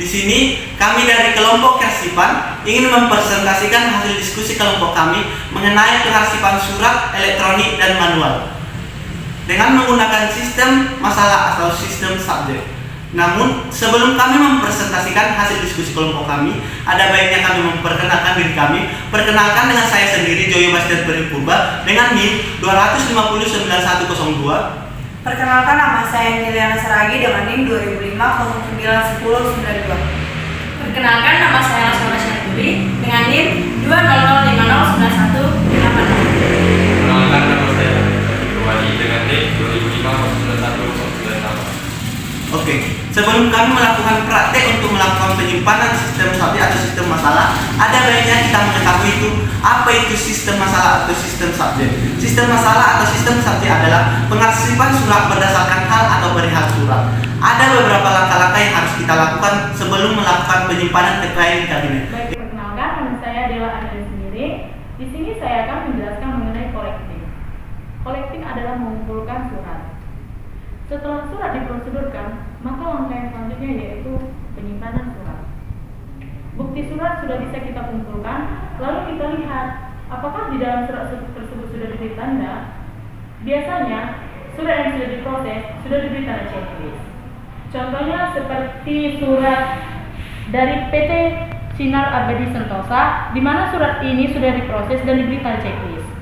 Di sini kami dari kelompok Kearsipan ingin mempresentasikan hasil diskusi kelompok kami mengenai pengarsipan surat, elektronik, dan manual dengan menggunakan sistem masalah atau sistem subjek. Namun, sebelum kami mempresentasikan hasil diskusi kelompok kami, ada baiknya kami memperkenalkan diri kami. Perkenalkan dengan saya sendiri, Joyo Bastian Purba, dengan NIM 2509102. Perkenalkan, nama saya Niliana Saragi dengan NIM 2005091092. Perkenalkan, nama saya Laswana Syanturi dengan NIM 200509186. Perkenalkan, nama saya Wali dengan NIM 2005091098. Oke, sebelum kami melakukan praktek untuk melakukan penyimpanan sistem subjek atau sistem masalah, ada baiknya kita mengetahui itu apa itu sistem masalah atau sistem subjek. Sistem masalah atau sistem subjek adalah pengarsipan surat berdasarkan hal atau perihal surat. Ada beberapa langkah-langkah yang harus kita lakukan sebelum melakukan penyimpanan terkait di kabinet. Baik, perkenalkan, nama saya Dewa Andri sendiri. Di sini saya akan menjelaskan mengenai collecting. Collecting adalah mengumpulkan surat. Setelah surat diprosedurkan, maka langkah yang selanjutnya yaitu penyimpanan surat. Bukti surat sudah bisa kita kumpulkan, lalu kita lihat apakah di dalam surat tersebut sudah diberi tanda. Biasanya, surat yang sudah diproses sudah diberi tanda checklist. Contohnya seperti surat dari PT Sinar Abadi Sentosa, di mana surat ini sudah diproses dan diberi tanda checklist.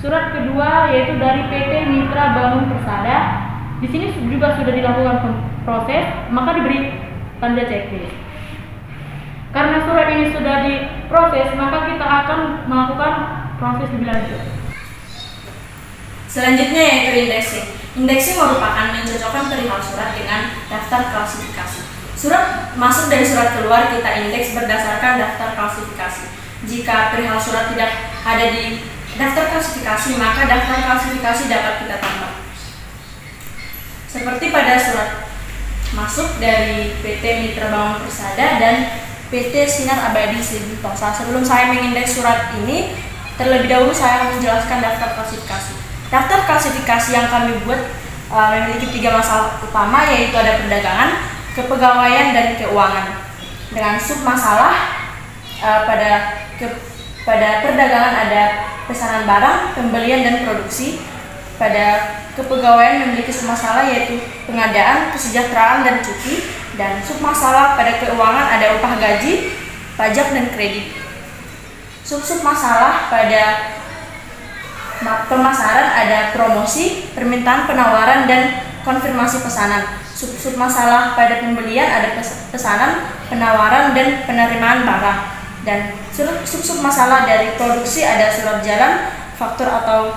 Surat kedua yaitu dari PT Mitra Bangun Persada. Di sini juga sudah dilakukan proses, maka diberi tanda checklist. Karena surat ini sudah diproses, maka kita akan melakukan proses lebih lanjut. Selanjutnya yaitu indexing. Indexing merupakan mencocokkan perihal surat dengan daftar klasifikasi. Surat masuk dari surat keluar kita indeks berdasarkan daftar klasifikasi. Jika perihal surat tidak ada di daftar klasifikasi, maka daftar klasifikasi dapat kita tambah. Seperti pada surat masuk dari PT Mitra Bangun Persada dan PT Sinar Abadi Sentosa. Sebelum saya mengindeks surat ini, terlebih dahulu saya akan menjelaskan daftar klasifikasi. Daftar klasifikasi yang kami buat memiliki 3 masalah utama, yaitu ada perdagangan, kepegawaian, dan keuangan. Dengan sub masalah pada perdagangan ada pesanan barang, pembelian, dan produksi. Pada kepegawaian memiliki submasalah yaitu pengadaan, kesejahteraan, dan cuti. Dan submasalah pada keuangan ada upah gaji, pajak, dan kredit. Sub-sub masalah pada pemasaran ada promosi, permintaan penawaran, dan konfirmasi pesanan. Sub-sub masalah pada pembelian ada pesanan, penawaran, dan penerimaan barang. Dan sub-sub masalah dari produksi ada surat jalan, faktur atau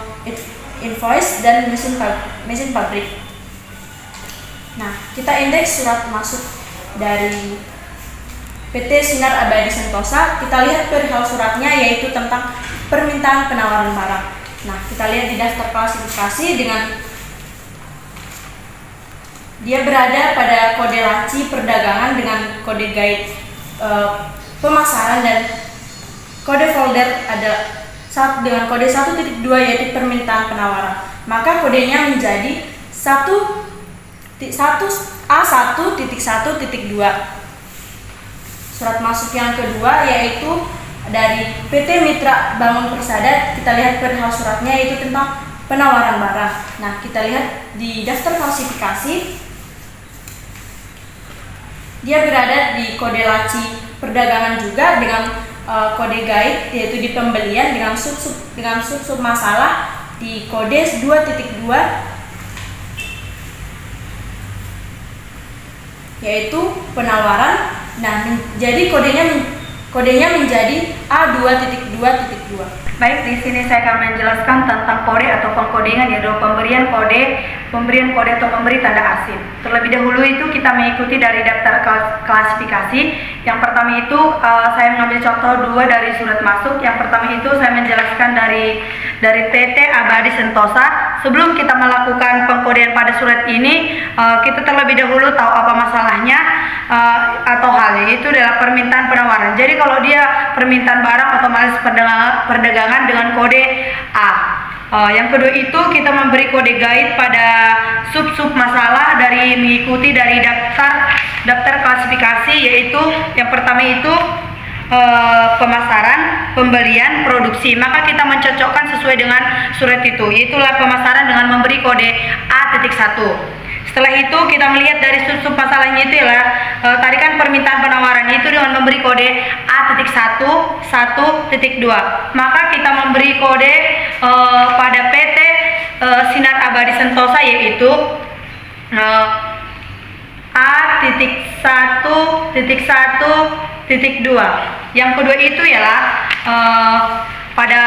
invoice, dan mesin pabrik. Nah, kita indeks surat masuk dari PT Sinar Abadi Sentosa. Kita lihat perihal suratnya yaitu tentang permintaan penawaran barang. Nah, kita lihat di daftar klasifikasi dengan dia berada pada kode laci perdagangan dengan kode guide pemasaran, dan kode folder ada dengan kode 1.2 yaitu permintaan penawaran. Maka kodenya menjadi 1A1.1.2. Surat masuk yang kedua yaitu dari PT Mitra Bangun Persada. Kita lihat perihal suratnya yaitu tentang penawaran barang. Nah, kita lihat di daftar klasifikasi dia berada di kode laci perdagangan juga dengan kode guide yaitu di pembelian dengan sub masalah di kode 2.2 yaitu penawaran. Nah, jadi kodenya menjadi A2.2.2. Baik, di sini saya akan menjelaskan tentang kode atau pengkodengan, yaitu pemberian kode atau memberi tanda asing. Terlebih dahulu itu kita mengikuti dari daftar klasifikasi. Yang pertama itu saya mengambil contoh 2 dari surat masuk. Yang pertama itu saya menjelaskan dari PT Abadi Sentosa. Sebelum kita melakukan pengkodean pada surat ini, kita terlebih dahulu tahu apa masalahnya atau halnya itu adalah permintaan penawaran. Jadi kalau dia permintaan barang otomatis perdagangan dengan kode A. Yang kedua itu kita memberi kode guide pada sub-sub masalah dari mengikuti dari daftar klasifikasi, yaitu yang pertama itu pemasaran, pembelian, produksi. Maka kita mencocokkan sesuai dengan surat itu, yaitulah pemasaran dengan memberi kode A.1. Setelah itu kita melihat dari sub-sub masalahnya itu ialah tadi kan permintaan penawaran itu dengan memberi kode A.1, 1.2. Maka kita memberi kode pada PT Sinar Abadi Sentosa, yaitu A.1.1.2. Yang kedua itu ialah pada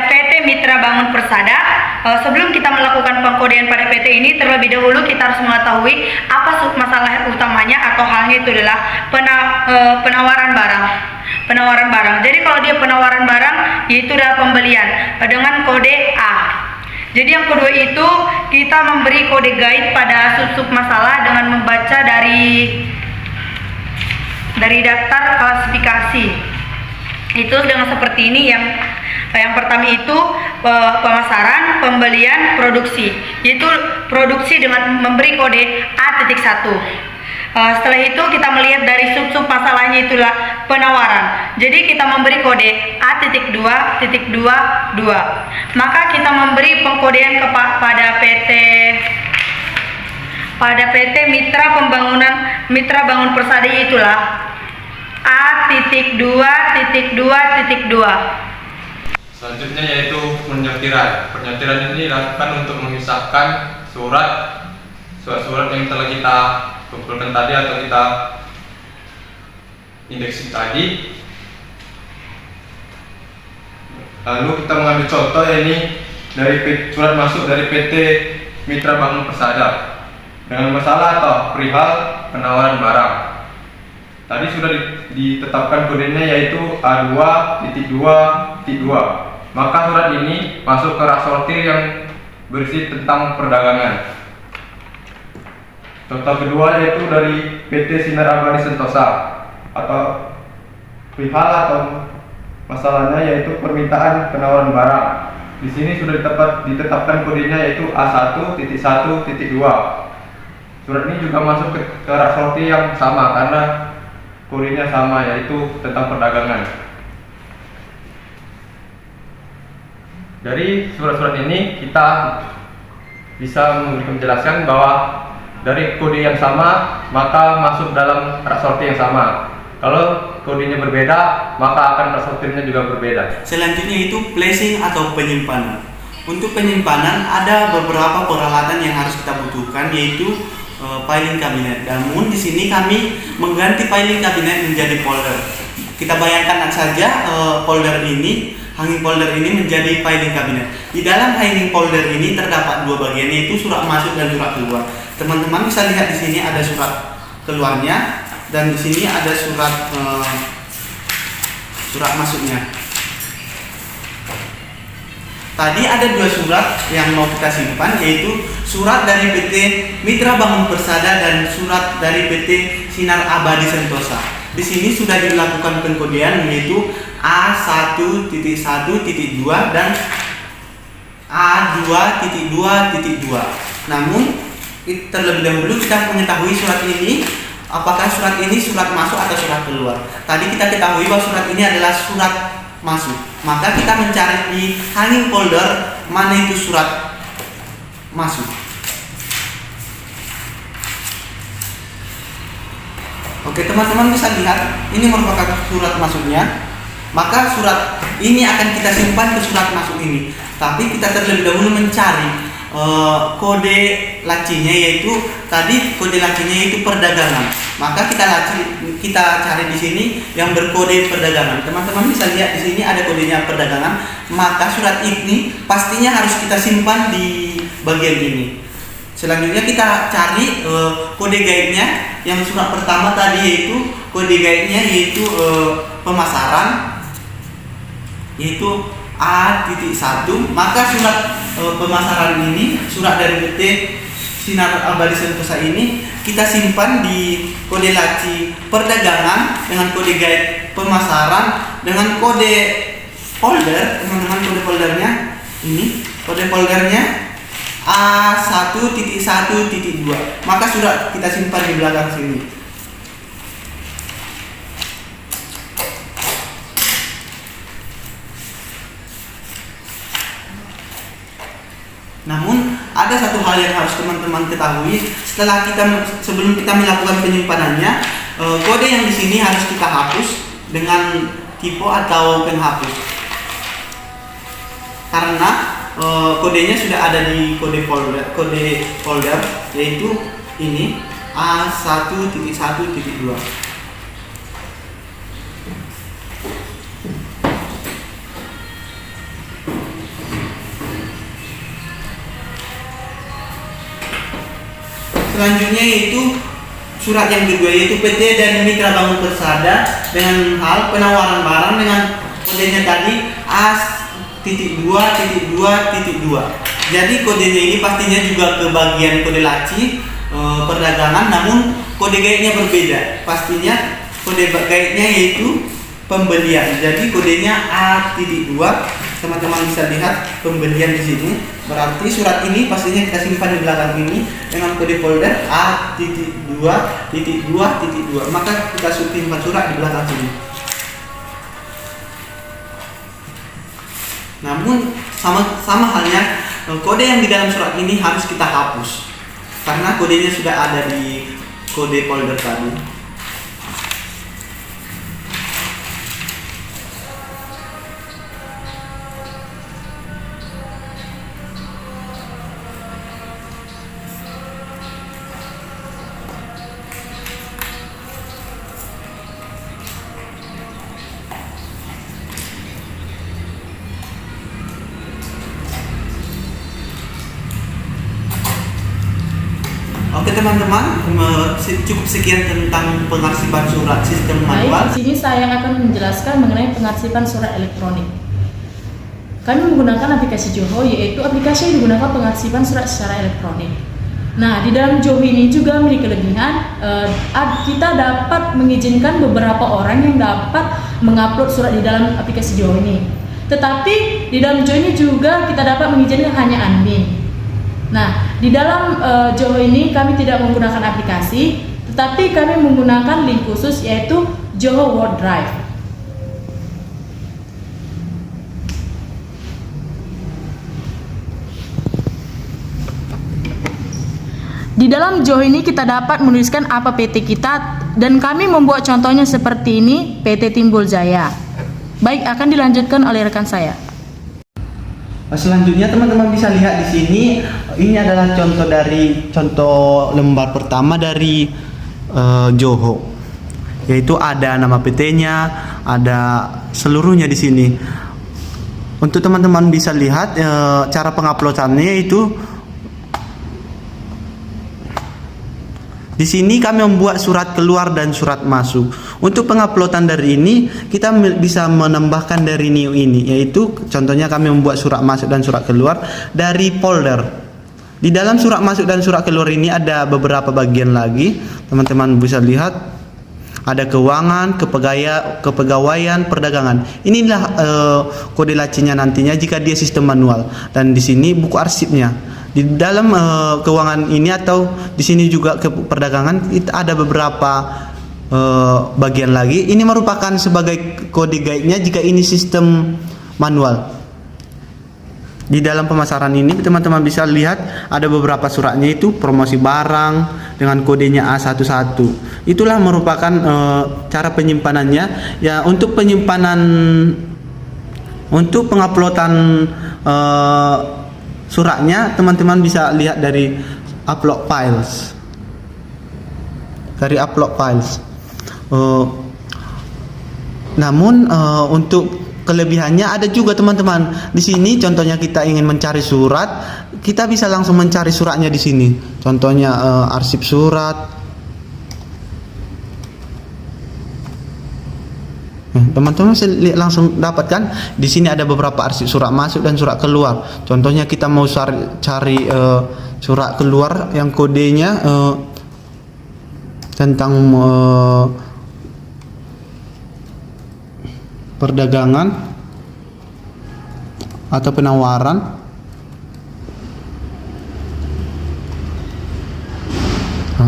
PT Mitra Bangun Persada. Sebelum kita melakukan pengkodean pada PT ini, terlebih dahulu kita harus mengetahui apa masalah utamanya atau halnya itu adalah penawaran barang. Jadi kalau dia penawaran barang, yaitu adalah pembelian dengan kode A. Jadi yang kedua itu kita memberi kode guide pada sub-sub masalah dengan membaca dari daftar klasifikasi. Itu dengan seperti ini. Yang pertama itu pemasaran, pembelian, produksi. Yaitu produksi dengan memberi kode A.1. Setelah itu kita melihat dari sub-sub masalahnya itulah penawaran. Jadi kita memberi kode A.2.22. Maka kita memberi pengkodean pada PT Mitra Bangun Persada, itulah A.2.2.2. Selanjutnya yaitu penyortiran. Penyortiran ini dilakukan untuk memisahkan surat-surat yang telah kita kumpulkan tadi atau kita indeksi tadi. Lalu kita mengambil contoh, ini dari surat masuk dari PT Mitra Bangun Persada dengan masalah atau perihal penawaran barang. Tadi sudah ditetapkan kodenya yaitu A2.2.2. Maka surat ini masuk ke rak sortir yang berisi tentang perdagangan. Contoh kedua yaitu dari PT Sinar Abadi Sentosa, atau perihal atau masalahnya yaitu permintaan penawaran barang. Di sini sudah ditetapkan kodenya yaitu A1.1.2. Surat ini juga masuk ke rak sortir yang sama karena kodenya sama, yaitu tentang perdagangan. Dari surat-surat ini kita bisa menjelaskan bahwa dari kode yang sama maka masuk dalam rak sortir yang sama. Kalau kodenya berbeda maka akan rak sortirnya juga berbeda. Selanjutnya itu placing atau penyimpanan. Untuk penyimpanan ada beberapa peralatan yang harus kita butuhkan, yaitu filing cabinet. Namun di sini kami mengganti filing cabinet menjadi folder. Kita bayangkan saja hanging folder ini menjadi filing cabinet. Di dalam hanging folder ini terdapat dua bagian, yaitu surat masuk dan surat keluar. Teman-teman bisa lihat di sini ada surat keluarnya dan di sini ada surat masuknya. Tadi ada dua surat yang mau kita simpan, yaitu surat dari PT Mitra Bangun Persada dan surat dari PT Sinar Abadi Sentosa. Di sini sudah dilakukan pengkodean, yaitu A1.1.2 dan A2.2.2. Namun terlebih dahulu kita mengetahui surat ini, apakah surat ini surat masuk atau surat keluar. Tadi kita ketahui bahwa surat ini adalah surat masuk, maka kita mencari di hanging folder mana itu surat masuk. Oke, teman-teman bisa lihat ini merupakan surat masuknya. Maka surat ini akan kita simpan ke surat masuk ini. Tapi kita terlebih dahulu mencari kode lacinya, yaitu tadi kode lacinya yaitu perdagangan. Maka kita cari di sini yang berkode perdagangan. Teman-teman bisa lihat di sini ada kodenya perdagangan. Maka surat ini pastinya harus kita simpan di bagian ini. Selanjutnya kita cari kode guide-nya. Yang surat pertama tadi yaitu kode guide-nya yaitu pemasaran, yaitu A.1. Maka surat pemasaran ini, surat dari PT Sinar Abadi Sentosa ini kita simpan di kode laci perdagangan dengan kode guide pemasaran dengan kode folder. Teman-teman, kode foldernya Ini kode foldernya A1.1.2. Maka surat kita simpan di belakang sini. Namun ada satu hal yang harus teman-teman ketahui sebelum kita melakukan penyimpanannya, kode yang di sini harus kita hapus dengan typo atau penghapus. Karena kodenya sudah ada di kode folder yaitu ini A1.1.2. Selanjutnya yaitu surat yang kedua, yaitu PT dan Mitra Bangun Persada dengan hal penawaran barang dengan kodenya tadi A.2.2.2. Jadi kodenya ini pastinya juga ke bagian kode laci perdagangan, namun kode gaitnya berbeda. Pastinya kode gaitnya yaitu pembelian. Jadi kodenya A.2. Teman-teman bisa lihat pembelian di sini. Berarti surat ini pastinya kita simpan di belakang ini dengan kode folder A.2.2.2. Maka kita simpan surat di belakang sini. Namun sama halnya kode yang di dalam surat ini harus kita hapus karena kodenya sudah ada di kode folder tadi. Oke teman-teman, cukup sekian tentang pengarsipan surat sistem manual. Baik, di sini saya akan menjelaskan mengenai pengarsipan surat elektronik. Kami menggunakan aplikasi Joho, yaitu aplikasi yang digunakan pengarsipan surat secara elektronik. Nah, di dalam Joho ini juga memiliki kelebihan, kita dapat mengizinkan beberapa orang yang dapat mengupload surat di dalam aplikasi Joho ini. Tetapi di dalam Joho ini juga kita dapat mengizinkan hanya admin. Nah, di dalam Joho ini kami tidak menggunakan aplikasi, tetapi kami menggunakan link khusus yaitu Joho Word Drive. Di dalam Joho ini kita dapat menuliskan apa PT kita dan kami membuat contohnya seperti ini, PT Timbul Jaya. Baik, akan dilanjutkan oleh rekan saya. Selanjutnya teman-teman bisa lihat di sini, ini adalah contoh lembar pertama dari Joho, yaitu ada nama PT-nya, ada seluruhnya di sini. Untuk teman-teman bisa lihat cara penguploadannya yaitu di sini kami membuat surat keluar dan surat masuk. Untuk penguploadan dari ini kita bisa menambahkan dari new ini, yaitu contohnya kami membuat surat masuk dan surat keluar dari folder. Di dalam surat masuk dan surat keluar ini ada beberapa bagian lagi. Teman-teman bisa lihat ada keuangan, kepegawaian, perdagangan. Inilah kode lacinya nantinya jika dia sistem manual. Dan di sini buku arsipnya. Di dalam keuangan ini atau di sini juga ke perdagangan itu ada beberapa bagian lagi. Ini merupakan sebagai kode guide-nya jika ini sistem manual. Di dalam pemasaran ini teman-teman bisa lihat ada beberapa suratnya, itu promosi barang dengan kodenya A11. Itulah merupakan cara penyimpanannya. Ya, untuk penyimpanan, untuk penguploadan suratnya teman-teman bisa lihat dari upload files. Namun untuk kelebihannya ada juga teman-teman. Di sini contohnya kita ingin mencari surat, kita bisa langsung mencari suratnya di sini. Contohnya arsip surat. Teman-teman langsung dapatkan di sini ada beberapa arsip surat masuk dan surat keluar. Contohnya kita mau cari surat keluar yang kodenya tentang perdagangan atau penawaran.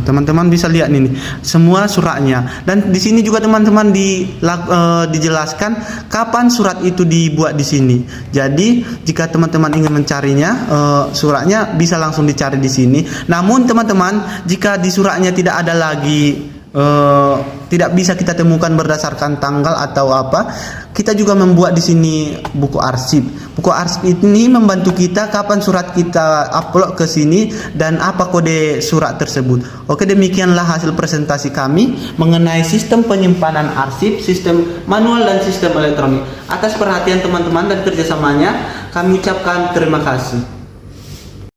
teman-teman bisa lihat ini semua suratnya, dan di sini juga teman-teman dijelaskan kapan surat itu dibuat di sini. Jadi jika teman-teman ingin mencarinya, suratnya bisa langsung dicari di sini. Namun teman-teman, jika di suratnya tidak ada lagi, tidak bisa kita temukan berdasarkan tanggal atau apa, kita juga membuat di sini buku arsip. Buku arsip ini membantu kita kapan surat kita upload ke sini dan apa kode surat tersebut. Oke, demikianlah hasil presentasi kami mengenai sistem penyimpanan arsip, sistem manual dan sistem elektronik. Atas perhatian teman-teman dan kerjasamanya, kami ucapkan terima kasih.